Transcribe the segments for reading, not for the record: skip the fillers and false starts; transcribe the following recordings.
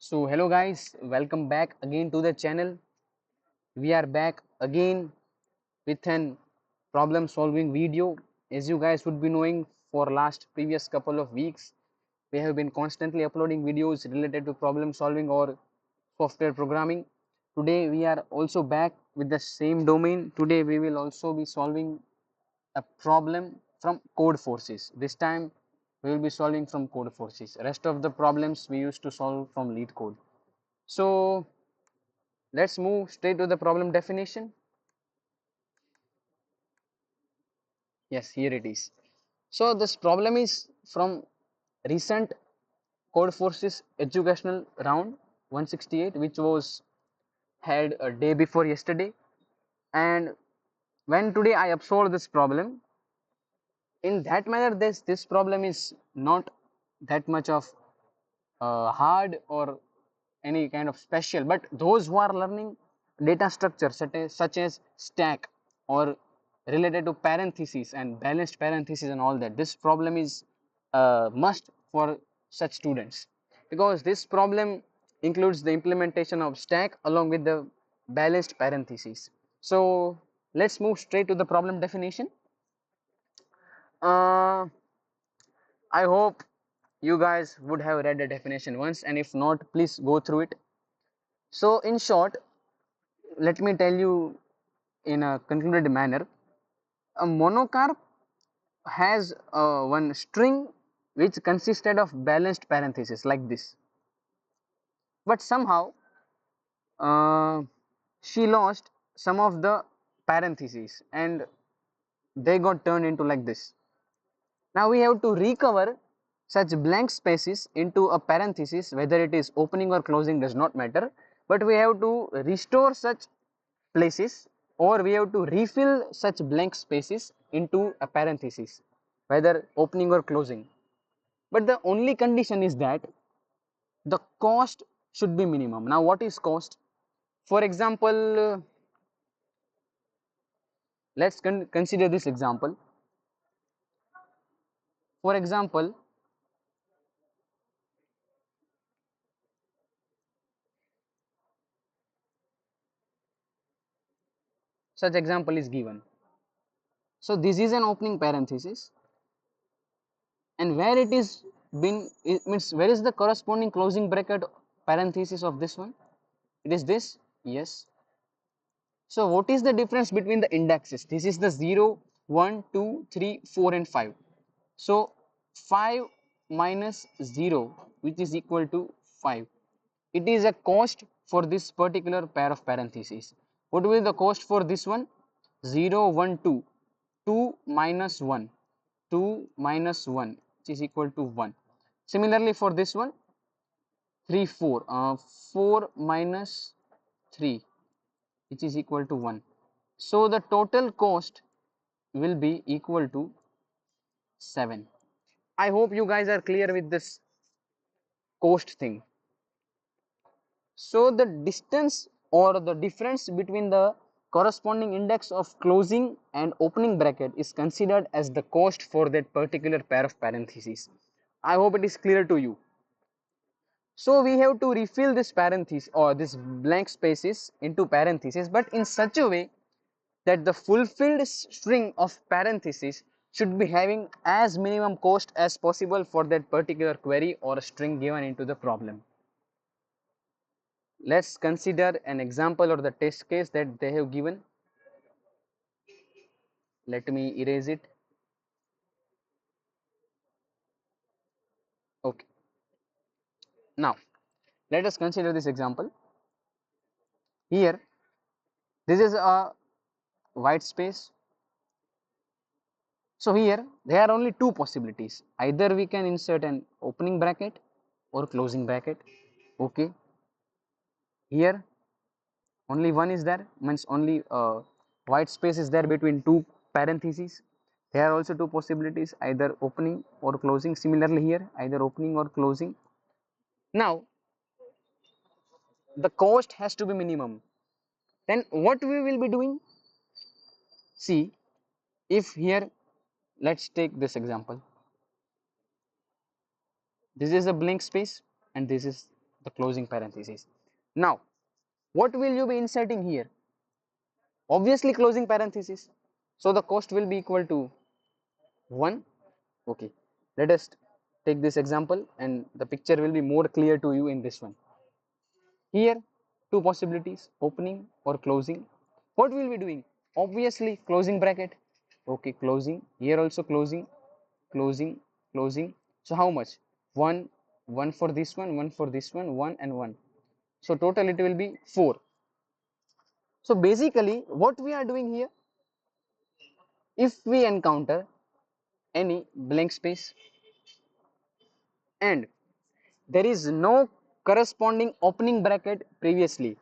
So hello guys, welcome back again to the channel. We are back again with an problem solving video. As you guys would be knowing, for last previous couple of weeks we have been constantly uploading videos related to problem solving or software programming. Today we are also back with the same domain. Today we will also be solving a problem from Codeforces. This time we will be solving from Codeforces. Rest of the problems we used to solve from lead code. So let's move straight to the problem definition. Yes, here it is. So this problem is from recent Codeforces educational round 168, which was had a day before yesterday. And when today I observed this problem, in that manner, this problem is not that much of hard or any kind of special, but those who are learning data structure such as stack or related to parentheses and balanced parentheses and all that, this problem is must for such students, because this problem includes the implementation of stack along with the balanced parentheses. So let's move straight to the problem definition. uh, I hope you guys would have read the definition once, and if not, please go through it. So in short, let me tell you in a concluded manner, a monocarp has one string which consisted of balanced parentheses like this, but somehow uh, she lost some of the parentheses and they got turned into like this. Now we have to recover such blank spaces into a parenthesis, whether it is opening or closing does not matter, but we have to restore such places, or we have to refill such blank spaces into a parenthesis, whether opening or closing. But the only condition is that the cost should be minimum. Now what is cost? For example, let's consider this example. For example, such example is given. So this is an opening parenthesis, and where it is been, it means where is the corresponding closing bracket parenthesis of this one? It is this. Yes. So what is the difference between the indexes? This is the 0, 1, 2, 3, 4 and 5. So 5 minus 0, which is equal to 5. It is a cost for this particular pair of parentheses. What will be the cost for this one? 0, 1, 2. 2 minus 1. 2 minus 1, which is equal to 1. Similarly for this one, 3, 4. 4 minus 3, which is equal to 1. So the total cost will be equal to 7. I hope you guys are clear with this cost thing. So the distance or the difference between the corresponding index of closing and opening bracket is considered as the cost for that particular pair of parentheses. I hope it is clear to you. So we have to refill this parenthesis or this blank spaces into parentheses, but in such a way that the fulfilled string of parentheses should be having as minimum cost as possible for that particular query or string given into the problem. Let's consider an example or the test case that they have given. Let me erase it. Okay. Now let us consider this example. Here this is a white space. So here there are only two possibilities. Either we can insert an opening bracket or closing bracket. Okay. Here only one is there, means only white space is there between two parentheses. There are also two possibilities, either opening or closing. Similarly here, either opening or closing. Now the cost has to be minimum. Then what we will be doing? See, if here, let's take this example. This is a blank space and this is the closing parenthesis. Now what will you be inserting here? Obviously closing parenthesis. So the cost will be equal to 1. Okay, let us take this example and the picture will be more clear to you in this one. Here two possibilities, opening or closing. What will be doing? Obviously closing bracket. Okay, closing. Here also closing, closing, closing. So how much? 1, 1 for this one, 1 for this one, 1 and 1. So total it will be 4. So basically what we are doing here, if we encounter any blank space and there is no corresponding opening bracket previously.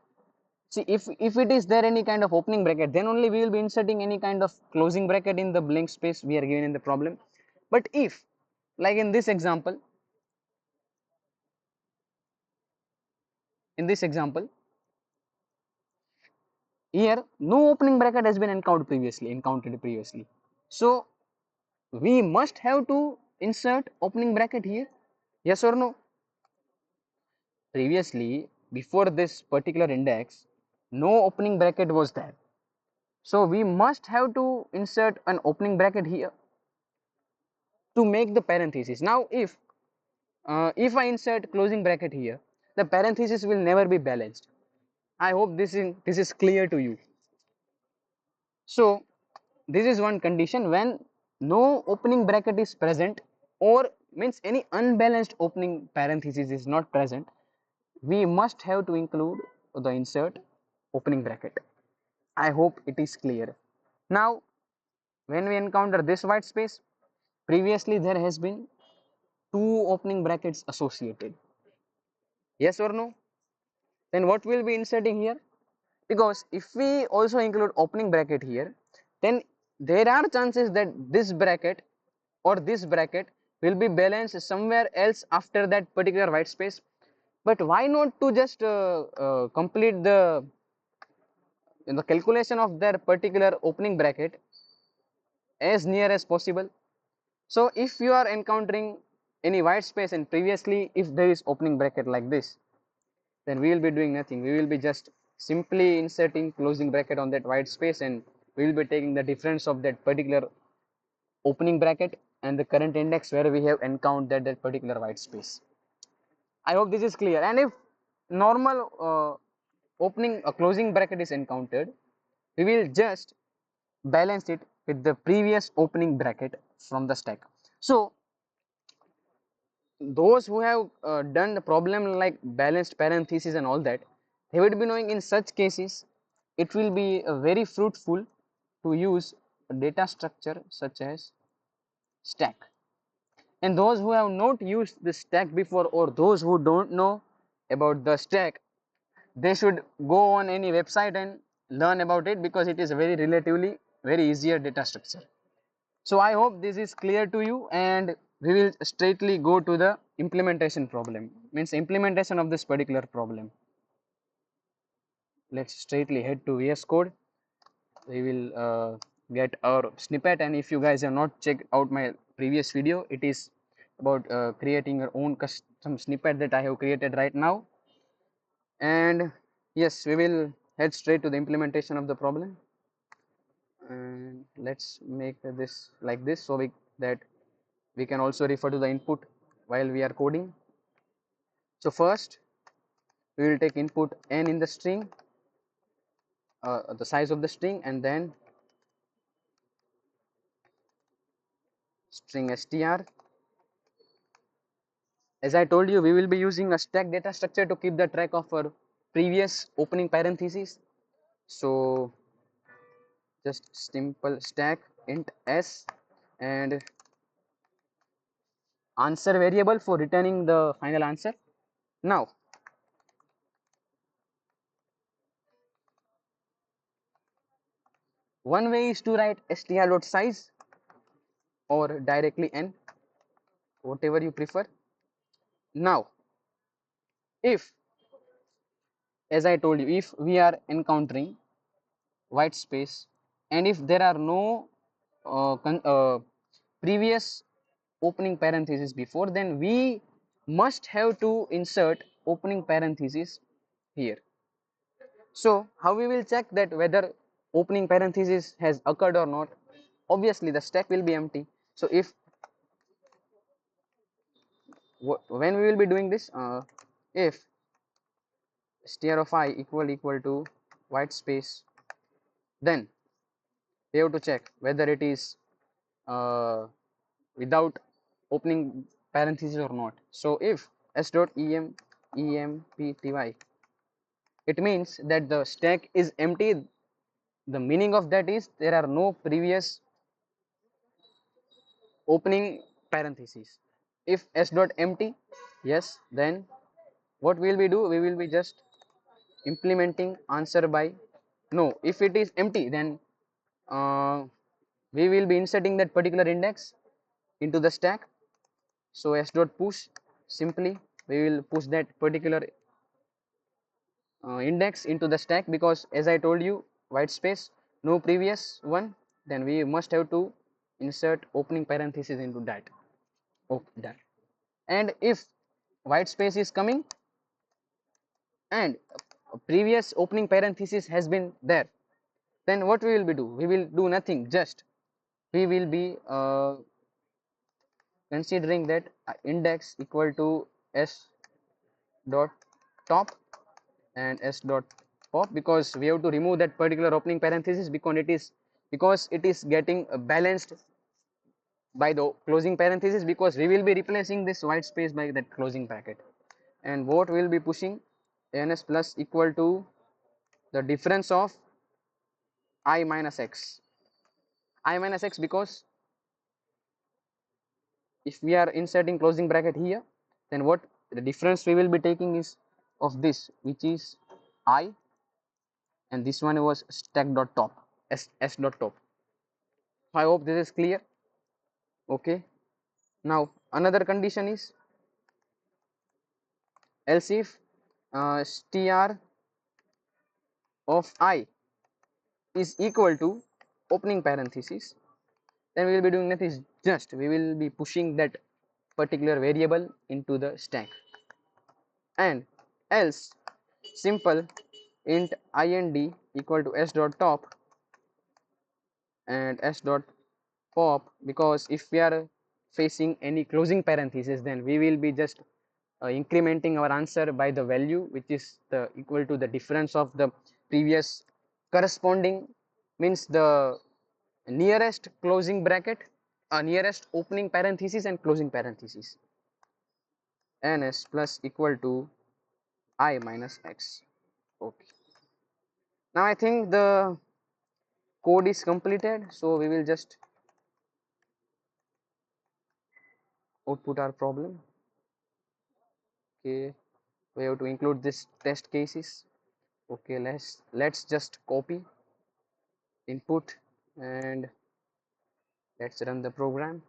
See, if it is there any kind of opening bracket, then only we will be inserting any kind of closing bracket in the blank space we are given in the problem. But if, like in this example, here no opening bracket has been encountered previously. So we must have to insert opening bracket here. Yes or no? Previously, before this particular index, no opening bracket was there. So we must have to insert an opening bracket here to make the parenthesis. Now if I insert closing bracket here, the parenthesis will never be balanced. I hope this is clear to you. So this is one condition when no opening bracket is present, or means any unbalanced opening parenthesis is not present, we must have to include the insert opening bracket. I hope it is clear. Now when we encounter this white space, previously there has been two opening brackets associated. Yes or no? Then what will be inserting here? Because if we also include opening bracket here, then there are chances that this bracket or this bracket will be balanced somewhere else after that particular white space. But why not to just complete the in the calculation of their particular opening bracket as near as possible. So if you are encountering any white space and previously if there is opening bracket like this, then we will be doing nothing. We will be just simply inserting closing bracket on that white space and we will be taking the difference of that particular opening bracket and the current index where we have encountered that particular white space. I hope this is clear. And if normal opening closing bracket is encountered, we will just balance it with the previous opening bracket from the stack. So those who have done the problem like balanced parentheses and all that, they would be knowing in such cases it will be very fruitful to use a data structure such as stack. And those who have not used the stack before or those who don't know about the stack, they should go on any website and learn about it because it is a very relatively very easier data structure. So I hope this is clear to you and we will straightly go to the implementation problem, means implementation of this particular problem. Let's straightly head to VS Code. We will get our snippet, and if you guys have not checked out my previous video, it is about creating your own custom snippet that I have created right now. And yes, we will head straight to the implementation of the problem. And let's make this like this so that we can also refer to the input while we are coding. So first we will take input n in the string, the size of the string, and then string str. As I told you, we will be using a stack data structure to keep the track of our previous opening parentheses. So just simple stack int s and answer variable for returning the final answer. Now one way is to write str.size or directly n, whatever you prefer. Now if, as I told you, if we are encountering white space and if there are no previous opening parenthesis before, then we must have to insert opening parenthesis here. So how we will check that whether opening parenthesis has occurred or not? Obviously the stack will be empty. So if when we will be doing this, if str of I equal to white space, then we have to check whether it is uh, without opening parenthesis or not. So if s dot empty, it means that the stack is empty. The meaning of that is there are no previous opening parentheses. If s dot empty, yes, then what we will be do? We will be just implementing answer by no. If it is empty, then we will be inserting that particular index into the stack. So s dot push, simply we will push that particular index into the stack, because as I told you, white space, no previous one, then we must have to insert opening parenthesis into that. Okay, done. And if white space is coming and previous opening parenthesis has been there, then what we will be do? We will do nothing, just we will be considering that index equal to s dot top and s dot pop, because we have to remove that particular opening parenthesis because it is getting balanced by the closing parenthesis, because we will be replacing this white space by that closing bracket. And what we will be pushing, ns plus equal to the difference of I minus x, because if we are inserting closing bracket here, then what the difference we will be taking is of this, which is I, and this one was stack dot top, s dot top. So I hope this is clear. Okay, now another condition is, else if str of I is equal to opening parenthesis, then we will be doing nothing, just we will be pushing that particular variable into the stack. And else simple int ind equal to s dot top and s dot pop, because if we are facing any closing parenthesis, then we will be just incrementing our answer by the value which is the equal to the difference of the previous corresponding, means the nearest closing bracket, nearest opening parenthesis and closing parenthesis, ns plus equal to I minus x. Okay, now I think the code is completed, so we will just output our problem. Okay, we have to include this test cases. Okay, let's just copy input and let's run the program.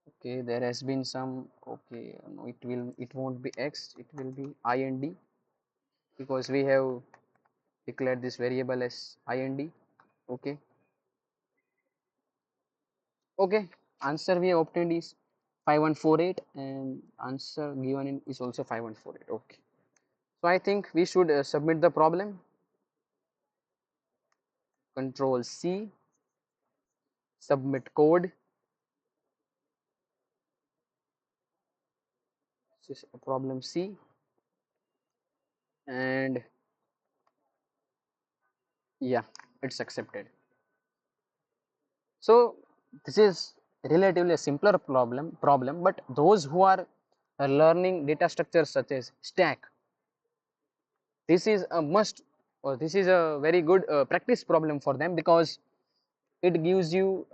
Okay, there has been some, okay, no, it won't be x, it will be ind, because we have declared this variable as ind. Okay, okay, answer we have obtained is 5148 and answer given in is also 5148. Okay, so I think we should submit the problem. Control C, submit code. This is problem C, and yeah, it's accepted. So this is relatively a simpler problem, but those who are learning data structures such as stack, this is a must, or this is a very good practice problem for them, because it gives you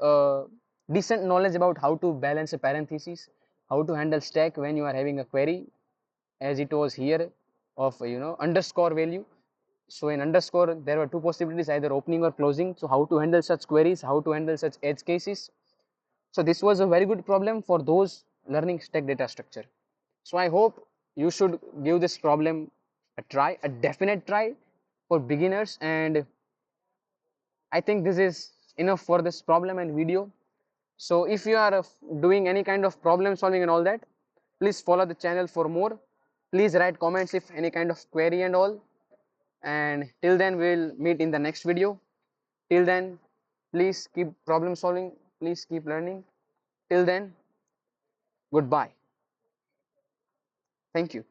decent knowledge about how to balance a parenthesis, how to handle stack when you are having a query, as it was here of underscore value. So in underscore there were two possibilities, either opening or closing. So how to handle such queries, how to handle such edge cases. So this was a very good problem for those learning stack data structure. So I hope you should give this problem a try, a definite try for beginners, and I think this is enough for this problem and video. So if you are doing any kind of problem solving and all that, Please follow the channel for more. Please write comments if any kind of query and all. And till then, we'll meet in the next video. Till then, please keep problem solving. Please keep learning. Till then, goodbye. Thank you.